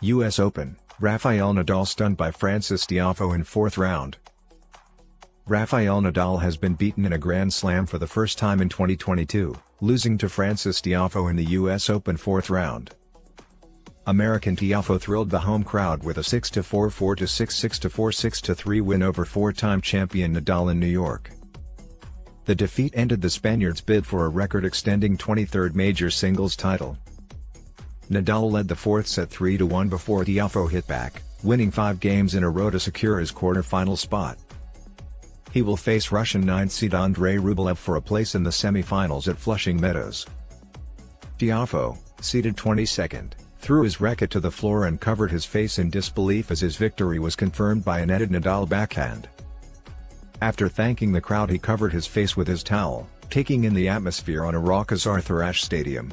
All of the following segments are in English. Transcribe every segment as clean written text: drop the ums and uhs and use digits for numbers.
U.S. Open, Rafael Nadal stunned by Frances Tiafoe in fourth round. Rafael Nadal has been beaten in a Grand Slam for the first time in 2022, losing to Frances Tiafoe in the U.S. Open fourth round. American Tiafoe thrilled the home crowd with a 6-4, 4-6, 6-4, 6-3 win over four-time champion Nadal in New York. The defeat ended the Spaniard's bid for a record-extending 23rd major singles title. Nadal led the fourth set 3-1 before Tiafoe hit back, winning 5 games in a row to secure his quarter-final spot. He will face Russian 9th seed Andrei Rublev for a place in the semi-finals at Flushing Meadows. Tiafoe, seeded 22nd, threw his racket to the floor and covered his face in disbelief as his victory was confirmed by a netted Nadal backhand. After thanking the crowd, he covered his face with his towel, taking in the atmosphere on a raucous Arthur Ashe Stadium.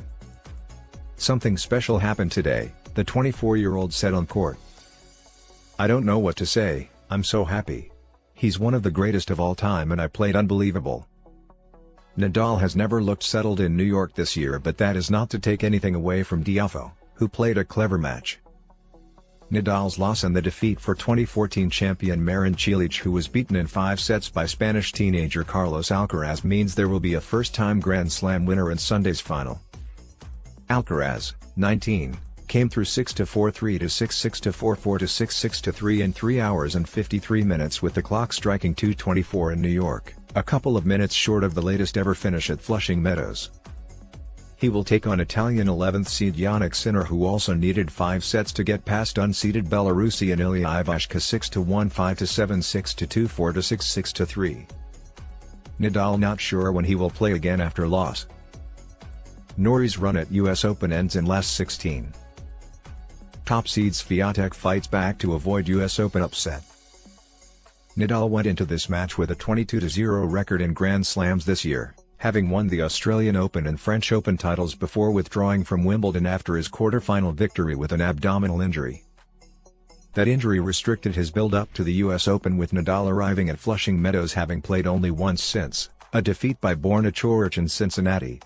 "Something special happened today," the 24-year-old said on court. "I don't know what to say, I'm so happy. He's one of the greatest of all time and I played unbelievable." Nadal has never looked settled in New York this year, but that is not to take anything away from Tiafoe, who played a clever match. Nadal's loss and the defeat for 2014 champion Marin Cilic, who was beaten in 5 sets by Spanish teenager Carlos Alcaraz, means there will be a first-time Grand Slam winner in Sunday's final. Alcaraz, 19, came through 6-4, 3-6, 6-4, 4-6, 6-3 in 3 hours and 53 minutes with the clock striking 2:24 in New York, a couple of minutes short of the latest ever finish at Flushing Meadows. He will take on Italian 11th seed Jannik Sinner, who also needed 5 sets to get past unseeded Belarusian Ilya Ivashka 6-1, 5-7, 6-2, 4-6, 6-3. Nadal not sure when he will play again after loss. Norrie's run at US Open ends in last 16. Top seed Swiatek fights back to avoid US Open upset. Nadal went into this match with a 22-0 record in Grand Slams this year, having won the Australian Open and French Open titles before withdrawing from Wimbledon after his quarter-final victory with an abdominal injury. That injury restricted his build-up to the US Open, with Nadal arriving at Flushing Meadows having played only once since a defeat by Borna Coric in Cincinnati.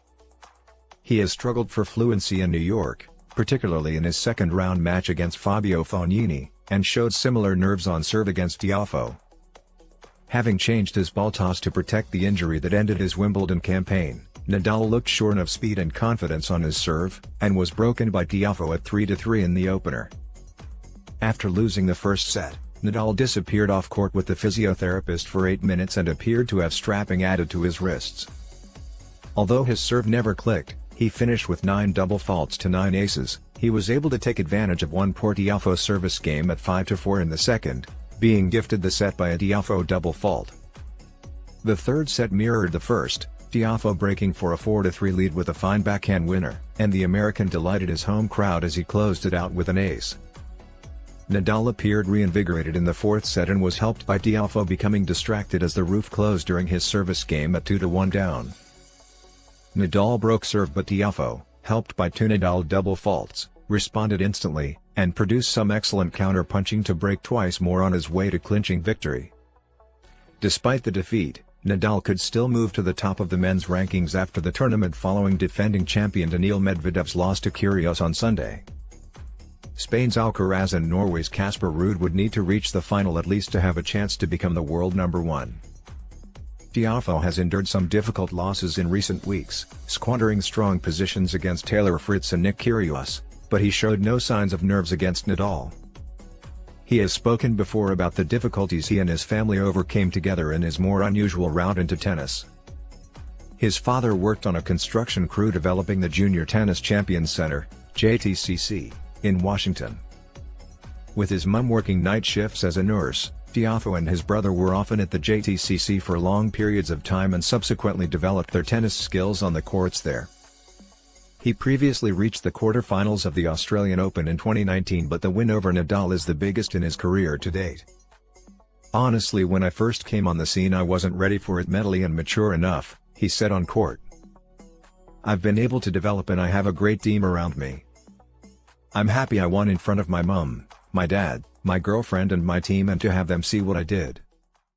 He has struggled for fluency in New York, particularly in his second-round match against Fabio Fognini, and showed similar nerves on serve against Tiafoe. Having changed his ball toss to protect the injury that ended his Wimbledon campaign, Nadal looked shorn of speed and confidence on his serve, and was broken by Tiafoe at 3-3 in the opener. After losing the first set, Nadal disappeared off court with the physiotherapist for 8 minutes and appeared to have strapping added to his wrists. Although his serve never clicked, he finished with 9 double faults to 9 aces. He was able to take advantage of one poor Tiafoe service game at 5-4 in the second, being gifted the set by a Tiafoe double fault. The third set mirrored the first, Tiafoe breaking for a 4-3 lead with a fine backhand winner, and the American delighted his home crowd as he closed it out with an ace. Nadal appeared reinvigorated in the fourth set and was helped by Tiafoe becoming distracted as the roof closed during his service game at 2-1 down. Nadal broke serve, but Tiafoe, helped by 2 Nadal double faults, responded instantly, and produced some excellent counter-punching to break twice more on his way to clinching victory. Despite the defeat, Nadal could still move to the top of the men's rankings after the tournament following defending champion Daniil Medvedev's loss to Kyrgios on Sunday. Spain's Alcaraz and Norway's Casper Ruud would need to reach the final at least to have a chance to become the world number 1. Tiafoe has endured some difficult losses in recent weeks, squandering strong positions against Taylor Fritz and Nick Kyrgios, but he showed no signs of nerves against Nadal. He has spoken before about the difficulties he and his family overcame together in his more unusual route into tennis. His father worked on a construction crew developing the Junior Tennis Champions Center, JTCC, in Washington. With his mum working night shifts as a nurse, Tiafoe and his brother were often at the JTCC for long periods of time and subsequently developed their tennis skills on the courts there. He previously reached the quarter-finals of the Australian Open in 2019, but the win over Nadal is the biggest in his career to date. "Honestly, when I first came on the scene I wasn't ready for it mentally and mature enough," he said on court. "I've been able to develop and I have a great team around me. I'm happy I won in front of my mum, my dad, my girlfriend and my team, and to have them see what I did.